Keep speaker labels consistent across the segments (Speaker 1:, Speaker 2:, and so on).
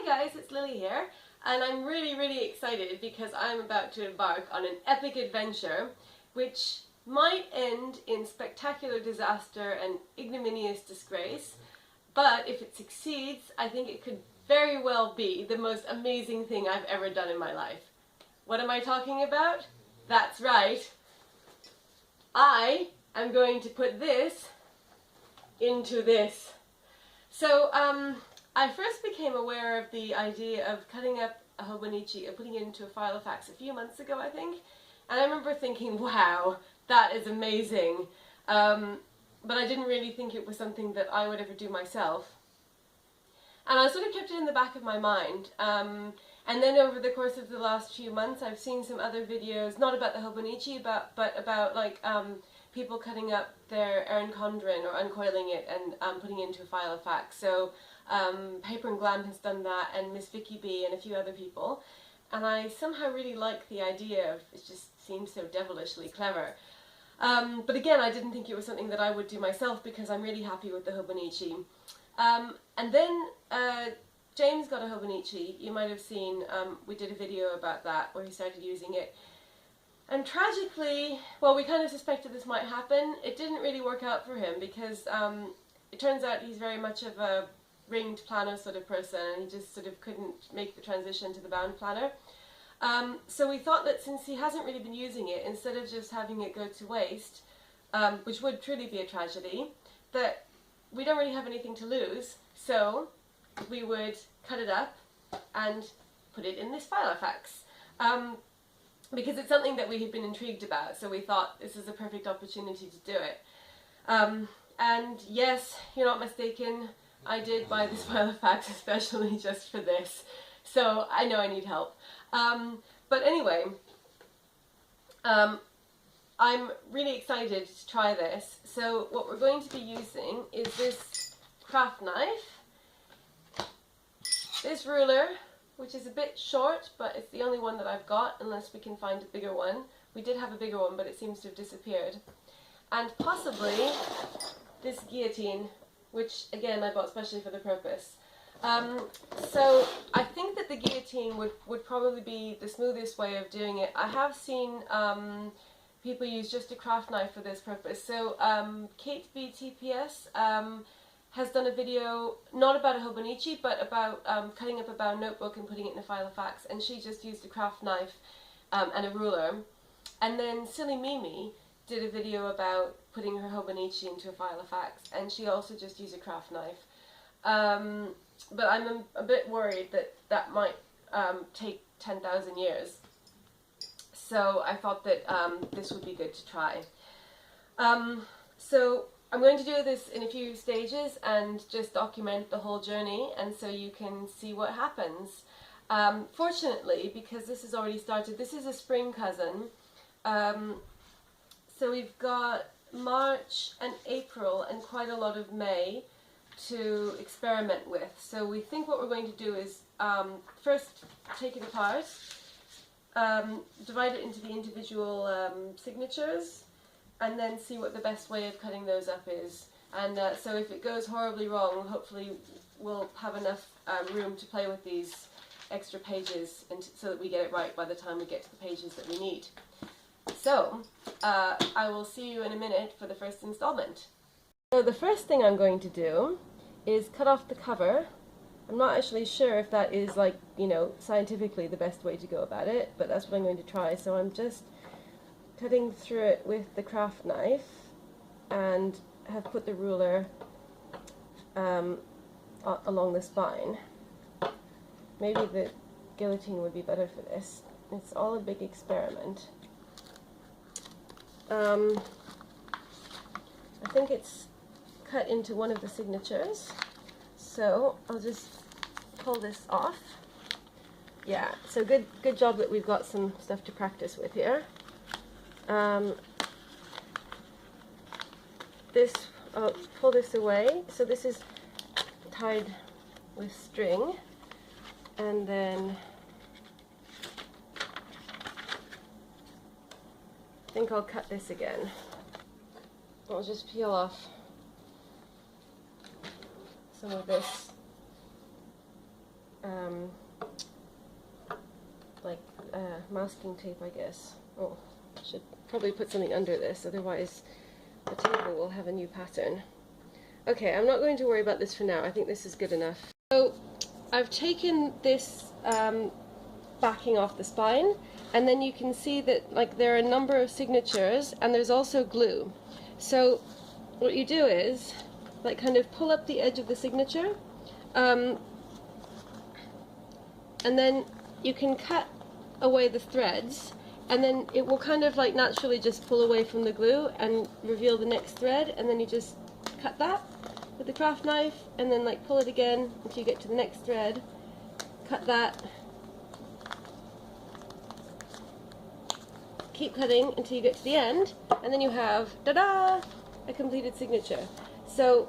Speaker 1: Hi guys, it's Lily here, and I'm really excited because I'm about to embark on an epic adventure which might end in spectacular disaster and ignominious disgrace, but if it succeeds, I think it could very well be the most amazing thing I've ever done in my life. What am I talking about? That's right. I am going to put this into this. So, I first became aware of the idea of cutting up a Hobonichi and putting it into a Filofax a few months ago, I think. And I remember thinking, wow, that is amazing. But I didn't really think it was something that I would ever do myself. And I sort of kept it in the back of my mind. And then over the course of the last few months, I've seen some other videos, not about the Hobonichi, but about like people cutting up their Erin Condren or uncoiling it and putting it into a Filofax. So Paper and Glam has done that, and Miss Vicky B and a few other people. And I somehow really like the idea of it. Just seems so devilishly clever. But again, I didn't think it was something that I would do myself because I'm really happy with the Hobonichi. And then James got a Hobonichi. You might have seen, we did a video about that where he started using it. And tragically, well, we kind of suspected this might happen. It didn't really work out for him because it turns out he's very much of a ringed planner sort of person, and he just sort of couldn't make the transition to the bound planner. So we thought that since he hasn't really been using it, instead of just having it go to waste, which would truly be a tragedy, that we don't really have anything to lose, so we would cut it up and put it in this Filofax. Because it's something that we had been intrigued about, so we thought this is a perfect opportunity to do it. And yes, you're not mistaken, I did buy this Filofax especially just for this, so I know I need help. But anyway, I'm really excited to try this. So what we're going to be using is this craft knife, this ruler, which is a bit short, but it's the only one that I've got, unless we can find a bigger one. We did have a bigger one, but it seems to have disappeared. And possibly this guillotine, which again I bought specially for the purpose. So I think that the guillotine would probably be the smoothest way of doing it. I have seen people use just a craft knife for this purpose. So Kate BTPS has done a video, not about a Hobonichi, but about cutting up a bound notebook and putting it in a Filofax, and she just used a craft knife and a ruler. And then Silly Mimi did a video about putting her Hobonichi into a Filofax, and she also just used a craft knife. But I'm a bit worried that that might take 10,000 years. So I thought that this would be good to try. So I'm going to do this in a few stages and just document the whole journey, and so you can see what happens. Fortunately, because this has already started, this is a spring cousin. So we've got March and April and quite a lot of May to experiment with. So we think what we're going to do is first take it apart, divide it into the individual signatures, and then see what the best way of cutting those up is. And so if it goes horribly wrong, hopefully we'll have enough room to play with these extra pages and so that we get it right by the time we get to the pages that we need. So I will see you in a minute for the first installment. So the first thing I'm going to do is cut off the cover. I'm not actually sure if that is, like, you know, scientifically the best way to go about it, but that's what I'm going to try. So I'm just cutting through it with the craft knife and have put the ruler along the spine. Maybe the guillotine would be better for this. It's all a big experiment. I think it's cut into one of the signatures, so I'll just pull this off. Yeah, so good job that we've got some stuff to practice with here. I'll pull this away. So this is tied with string, and then I think I'll cut this again. I'll just peel off some of this like masking tape, I guess. Oh, I should probably put something under this, otherwise the table will have a new pattern. Okay, I'm not going to worry about this for now. I think this is good enough. So I've taken this backing off the spine, and then you can see that like there are a number of signatures, and there's also glue. So what you do is like kind of pull up the edge of the signature, and then you can cut away the threads, and then it will kind of like naturally just pull away from the glue and reveal the next thread, and then you just cut that with the craft knife, and then like pull it again until you get to the next thread, cut that, keep cutting until you get to the end, and then you have, ta-da, a completed signature. So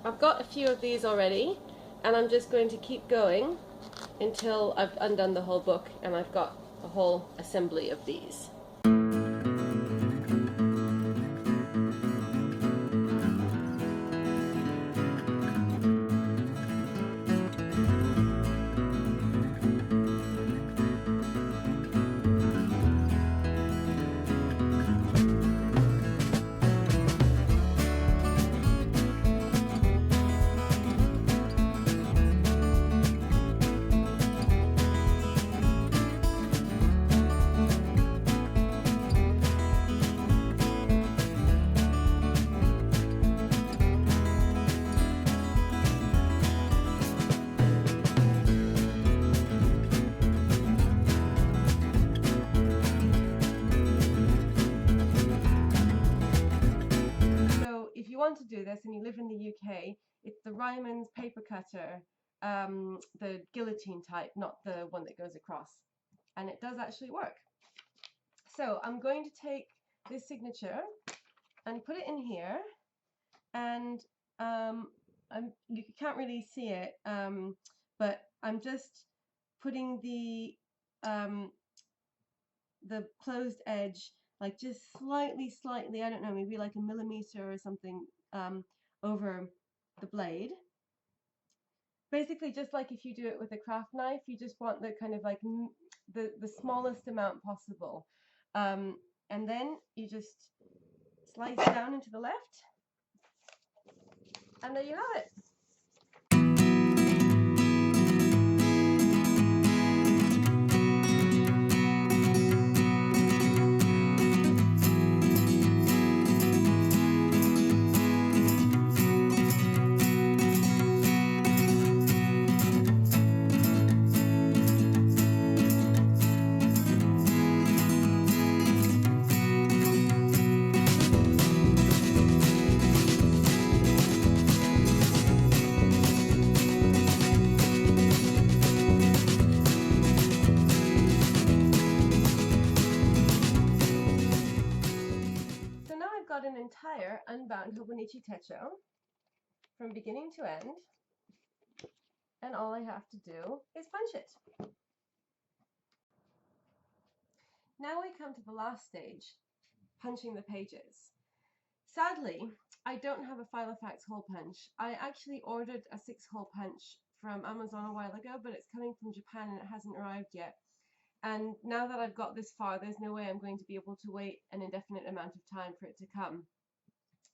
Speaker 1: I've got a few of these already, and I'm just going to keep going until I've undone the whole book and I've got a whole assembly of these. If you want to do this and you live in the UK, it's the Ryman's paper cutter, the guillotine type, not the one that goes across. And it does actually work. So I'm going to take this signature and put it in here, and you can't really see it, but I'm just putting the closed edge like just slightly, I don't know, maybe like a millimeter or something over the blade. Basically, just like if you do it with a craft knife, you just want the kind of like the smallest amount possible. And then you just slice down into the left, and there you have it. Got an entire unbound Hobonichi techo from beginning to end, and all I have to do is punch it. Now we come to the last stage, punching the pages. Sadly, I don't have a Filofax hole punch. I actually ordered a 6-hole punch from Amazon a while ago, but it's coming from Japan and it hasn't arrived yet. And now that I've got this far, there's no way I'm going to be able to wait an indefinite amount of time for it to come.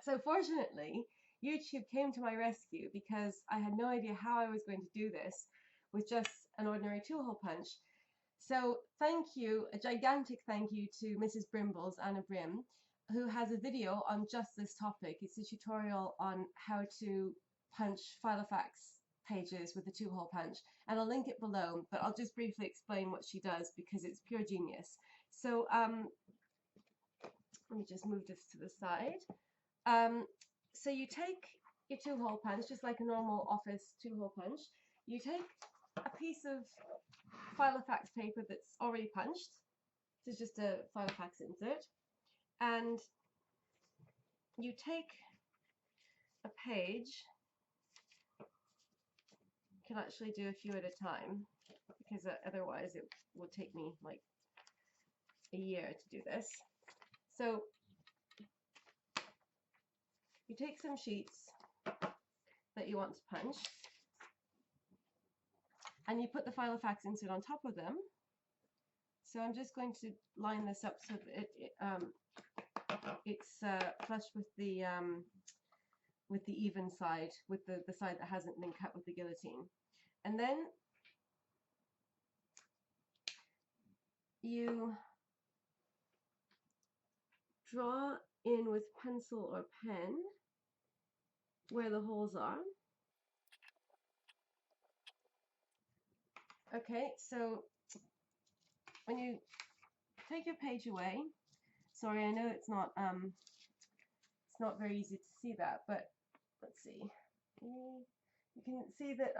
Speaker 1: So fortunately, YouTube came to my rescue because I had no idea how I was going to do this with just an ordinary 2-hole punch. So thank you, a gigantic thank you to Mrs. Brimbles, Anna Brim, who has a video on just this topic. It's a tutorial on how to punch Filofax pages with a 2-hole punch, and I'll link it below, but I'll just briefly explain what she does because it's pure genius. So let me just move this to the side. So you take your 2-hole punch, just like a normal office 2-hole punch. You take a piece of Filofax paper that's already punched. This is just a Filofax insert. And you take a page. You can actually do a few at a time because otherwise it will take me like a year to do this. So you take some sheets that you want to punch, and you put the Filofax insert on top of them. So I'm just going to line this up so that it's flush with the even side, with the side that hasn't been cut with the guillotine. And then you draw in with pencil or pen where the holes are. Okay, so when you take your page away, sorry, I know it's not very easy to see that, but let's see. You can see that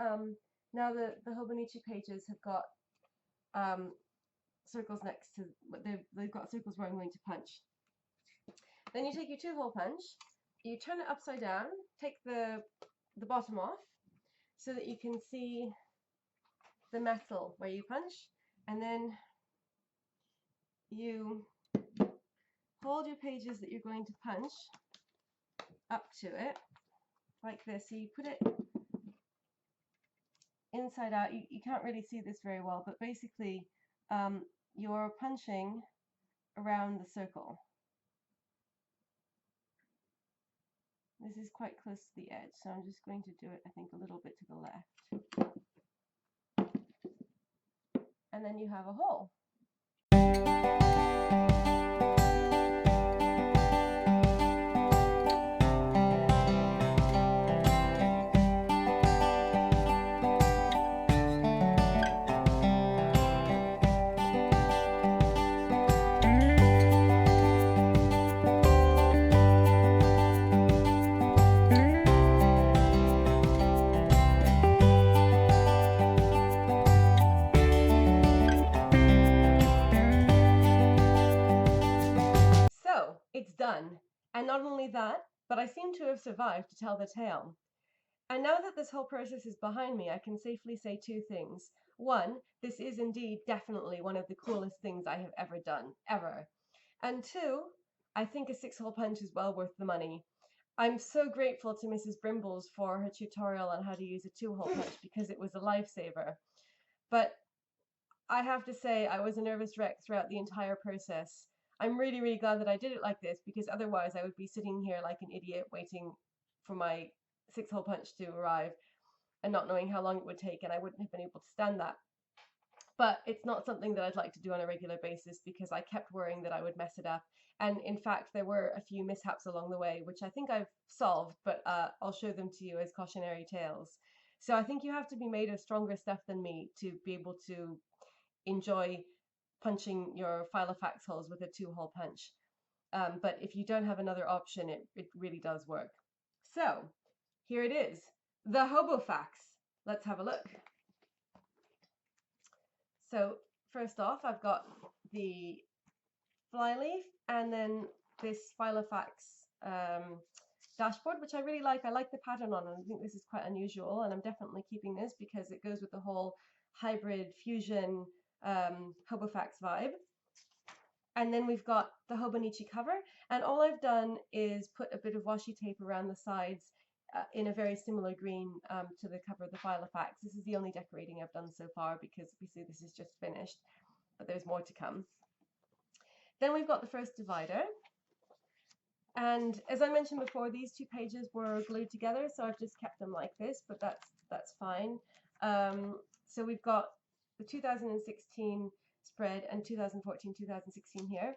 Speaker 1: now the Hobonichi pages have got circles next to, they've got circles where I'm going to punch. Then you take your 2-hole punch, you turn it upside down, take the bottom off so that you can see the metal where you punch, and then you hold your pages that you're going to punch up to it like this. So you put it inside out. You can't really see this very well, but basically you're punching around the circle. This is quite close to the edge, so I'm just going to do it, I think, a little bit to the left. And then you have a hole. It's done. And not only that, but I seem to have survived to tell the tale. And now that this whole process is behind me, I can safely say 2 things. 1, this is indeed definitely one of the coolest things I have ever done, ever. And 2, I think a 6-hole punch is well worth the money. I'm so grateful to Mrs. Brimbles for her tutorial on how to use a 2-hole punch because it was a lifesaver. But I have to say I was a nervous wreck throughout the entire process. I'm really, really glad that I did it like this, because otherwise I would be sitting here like an idiot waiting for my 6-hole punch to arrive and not knowing how long it would take, and I wouldn't have been able to stand that. But it's not something that I'd like to do on a regular basis because I kept worrying that I would mess it up. And in fact, there were a few mishaps along the way, which I think I've solved, but I'll show them to you as cautionary tales. So I think you have to be made of stronger stuff than me to be able to enjoy punching your Filofax holes with a 2-hole punch. But if you don't have another option, it really does work. So here it is, the Hobofax. Let's have a look. So first off, I've got the flyleaf and then this Filofax dashboard, which I really like. I like the pattern on it. I think this is quite unusual, and I'm definitely keeping this because it goes with the whole hybrid fusion Hobofax vibe. And then we've got the Hobonichi cover, and all I've done is put a bit of washi tape around the sides in a very similar green to the cover of the Filofax. This is the only decorating I've done so far because obviously this is just finished, but there's more to come. Then we've got the first divider, and as I mentioned before, these 2 pages were glued together, so I've just kept them like this, but that's fine. So we've got the 2016 spread and 2014-2016 here.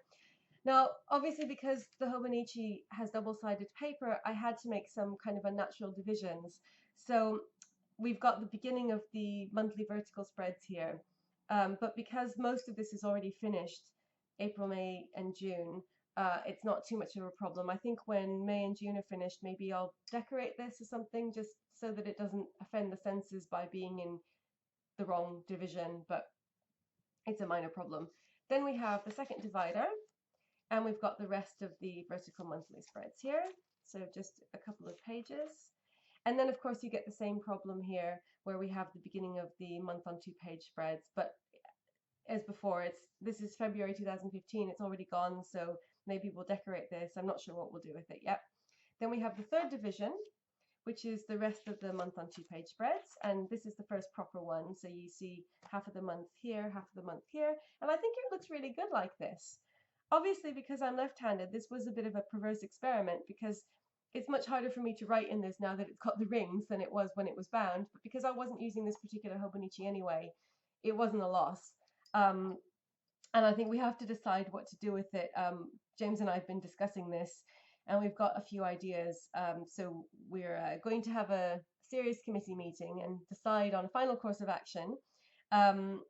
Speaker 1: Now, obviously, because the Hobonichi has double-sided paper, I had to make some kind of unnatural divisions. So we've got the beginning of the monthly vertical spreads here. But because most of this is already finished, April, May, and June, it's not too much of a problem. I think when May and June are finished, maybe I'll decorate this or something just so that it doesn't offend the senses by being in the wrong division, but it's a minor problem. Then we have the second divider, and we've got the rest of the vertical monthly spreads here. So just a couple of pages. And then, of course, you get the same problem here where we have the beginning of the month on 2-page spreads. But as before, this is February 2015. It's already gone, so maybe we'll decorate this. I'm not sure what we'll do with it yet. Then we have the third division, which is the rest of the month on 2-page spreads. And this is the first proper one. So you see half of the month here, half of the month here. And I think it looks really good like this. Obviously, because I'm left-handed, this was a bit of a perverse experiment because it's much harder for me to write in this now that it's got the rings than it was when it was bound. But because I wasn't using this particular Hobonichi anyway, it wasn't a loss. And I think we have to decide what to do with it. James and I have been discussing this, and we've got a few ideas. So we're going to have a serious committee meeting and decide on a final course of action, and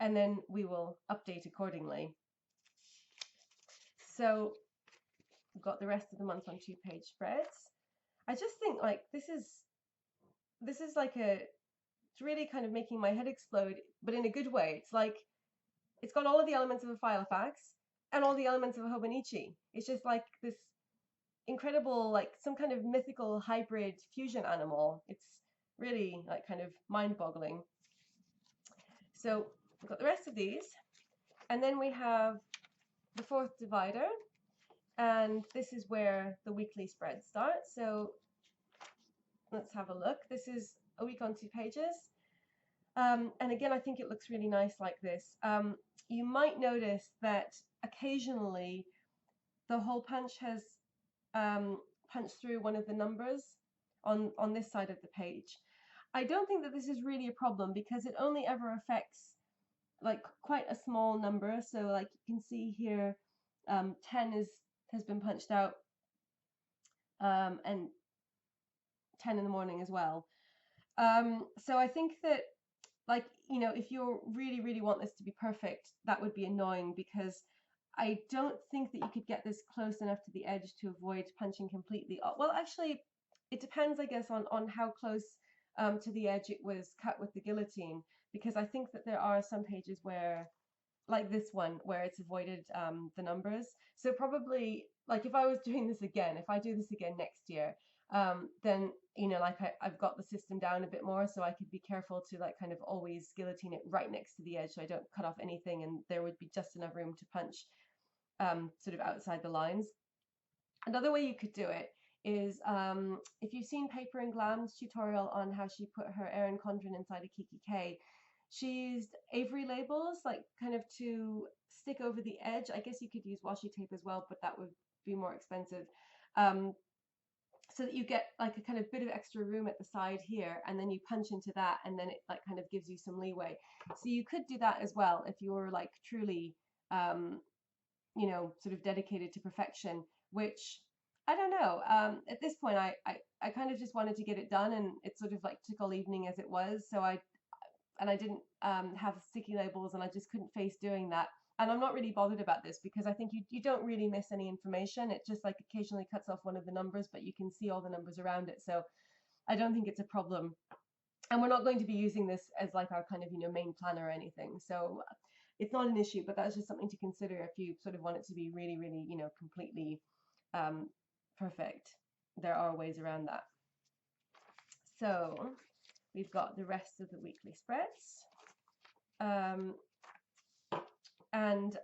Speaker 1: then we will update accordingly. So we've got the rest of the month on 2-page spreads. I just think like this is like it's really kind of making my head explode, but in a good way. It's like it's got all of the elements of a Filofax and all the elements of a Hobonichi. It's just like this incredible, like some kind of mythical hybrid fusion animal. It's really like kind of mind-boggling. So we've got the rest of these, and then we have the fourth divider, and this is where the weekly spreads start. So let's have a look. This is a week on 2 pages. And again, I think it looks really nice like this. You might notice that occasionally the hole punch has punched through one of the numbers on this side of the page. I don't think that this is really a problem because it only ever affects like quite a small number. So like you can see here, 10 has been punched out, and 10 in the morning as well. So I think that, like, you know, if you really want this to be perfect, that would be annoying because I don't think that you could get this close enough to the edge to avoid punching completely. Well, actually, it depends, I guess, on how close to the edge it was cut with the guillotine, because I think that there are some pages where, like this one, where it's avoided the numbers. So probably, like if I was doing this again, if I do this again next year, then, you know, like I've got the system down a bit more, so I could be careful to like kind of always guillotine it right next to the edge so I don't cut off anything, and there would be just enough room to punch sort of outside the lines. Another way you could do it is if you've seen Paper and Glam's tutorial on how she put her Erin Condren inside a Kiki K, she used Avery labels, like kind of to stick over the edge. I guess you could use washi tape as well, but that would be more expensive. So that you get like a kind of bit of extra room at the side here, and then you punch into that, and then it like kind of gives you some leeway. So you could do that as well if you're like truly, you know, sort of dedicated to perfection, which I don't know. At this point, I kind of just wanted to get it done, and it sort of like took all evening as it was. So I didn't have sticky labels, and I just couldn't face doing that. And I'm not really bothered about this because I think you don't really miss any information. It just like occasionally cuts off one of the numbers, but you can see all the numbers around it. So I don't think it's a problem. And we're not going to be using this as like our kind of, you know, main planner or anything. So it's not an issue, but that's just something to consider if you sort of want it to be really, you know, completely perfect. There are ways around that. So we've got the rest of the weekly spreads. And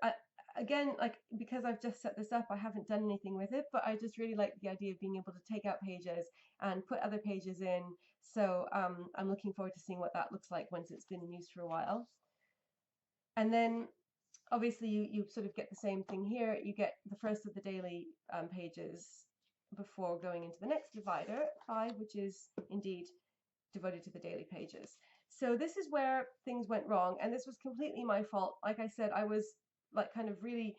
Speaker 1: again, like, because I've just set this up, I haven't done anything with it, but I just really like the idea of being able to take out pages and put other pages in. So I'm looking forward to seeing what that looks like once it's been used for a while. And then obviously you sort of get the same thing here. You get the first of the daily pages before going into the next divider, 5, which is indeed devoted to the daily pages. So this is where things went wrong, and this was completely my fault. Like I said, I was like kind of really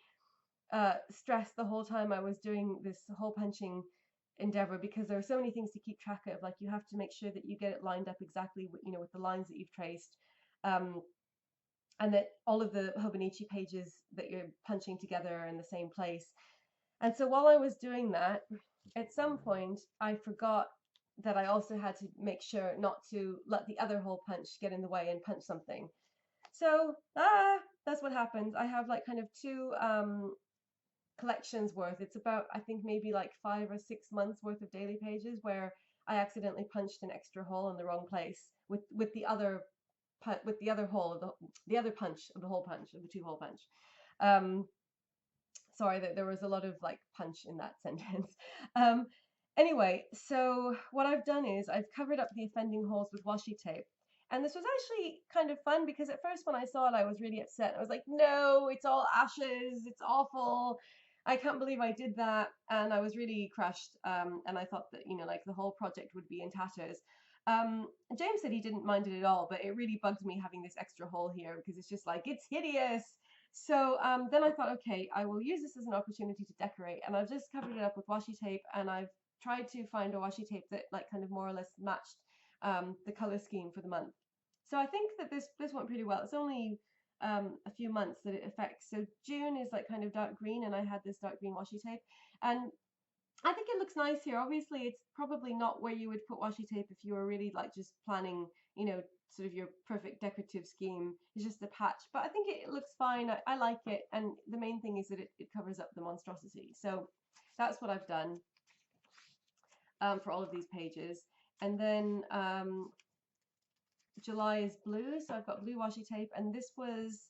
Speaker 1: stressed the whole time I was doing this hole punching endeavor because there are so many things to keep track of. Like you have to make sure that you get it lined up exactly with, you know, with the lines that you've traced, and that all of the Hobonichi pages that you're punching together are in the same place. And so while I was doing that, at some point I forgot that I also had to make sure not to let the other hole punch get in the way and punch something. So that's what happens. I have like kind of 2 collections worth. It's about, I think, maybe like 5 or 6 months worth of daily pages where I accidentally punched an extra hole in the wrong place with the other hole of the other punch of the hole punch of the 2-hole punch. Sorry that there was a lot of like punch in that sentence. Anyway, so what I've done is I've covered up the offending holes with washi tape. And this was actually kind of fun because at first when I saw it, I was really upset. I was like, no, it's all ashes. It's awful. I can't believe I did that. And I was really crushed. And I thought that, like the whole project would be in tatters. James said he didn't mind it at all, but it really bugged me having this extra hole here because it's just like, it's hideous. So then I thought, okay, I will use this as an opportunity to decorate. And I've just covered it up with washi tape, and I've tried to find a washi tape that like kind of more or less matched the color scheme for the month. So I think that this went pretty well. It's only a few months that it affects. So June is like kind of dark green, and I had this dark green washi tape, and I think it looks nice here. Obviously, it's probably not where you would put washi tape if you were really like just planning, sort of your perfect decorative scheme. It's just a patch, but I think it looks fine. I like it, and the main thing is that it covers up the monstrosity. So that's what I've done for all of these pages. And then July is blue, so I've got blue washi tape, and this was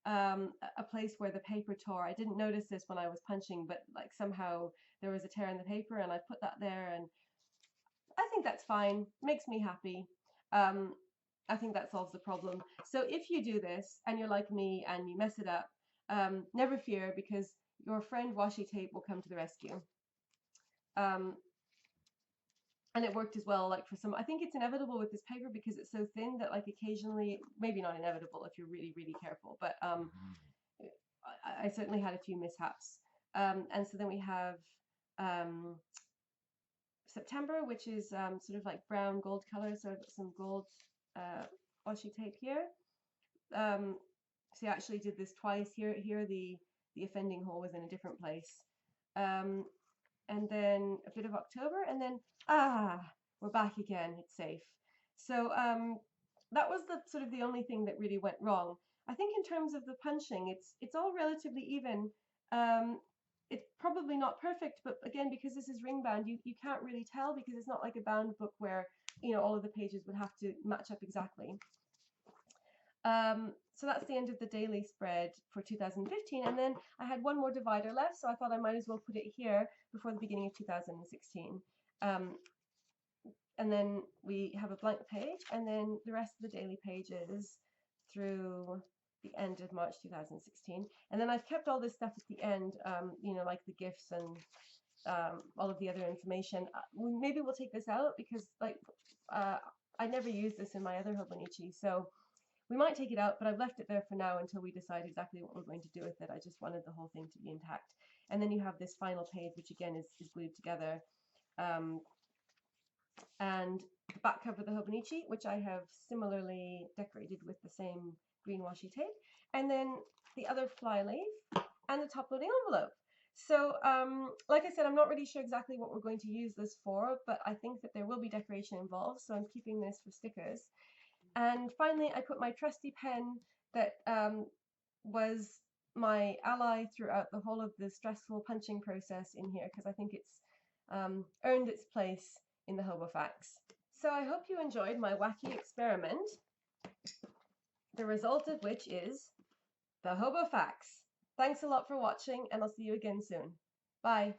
Speaker 1: a place where the paper tore. I didn't notice this when I was punching, but like somehow there was a tear in the paper, and I put that there, and I think that's fine. Makes me happy. I think that solves the problem. So if you do this and you're like me and you mess it up, never fear, because your friend washi tape will come to the rescue. And it worked as well, like for some, I think it's inevitable with this paper because it's so thin that like occasionally, maybe not inevitable if you're really, really careful, but I certainly had a few mishaps. And so then we have September, which is sort of like brown gold color. So I've got some gold washi tape here. So I actually did this twice. Here the offending hole was in a different place. And then a bit of October, and then we're back again. It's safe. So that was the sort of the only thing that really went wrong. I think in terms of the punching, it's all relatively even. It's probably not perfect, but again, because this is ring bound, you can't really tell because it's not like a bound book where all of the pages would have to match up exactly. So that's the end of the daily spread for 2015, and then I had one more divider left, so I thought I might as well put it here before the beginning of 2016. And then we have a blank page, and then the rest of the daily pages through the end of March 2016. And then I've kept all this stuff at the end, like the gifts and all of the other information. Maybe we'll take this out because I never use this in my other Hobonichi, so we might take it out, but I've left it there for now until we decide exactly what we're going to do with it. I just wanted the whole thing to be intact. And then you have this final page, which again is glued together. And the back cover of the Hobonichi, which I have similarly decorated with the same green washi tape. And then the other fly leaf and the top loading envelope. So like I said, I'm not really sure exactly what we're going to use this for, but I think that there will be decoration involved, so I'm keeping this for stickers. And finally, I put my trusty pen that was my ally throughout the whole of the stressful punching process in here because I think it's earned its place in the Hobofax. So I hope you enjoyed my wacky experiment, the result of which is the Hobofax. Thanks a lot for watching, and I'll see you again soon. Bye.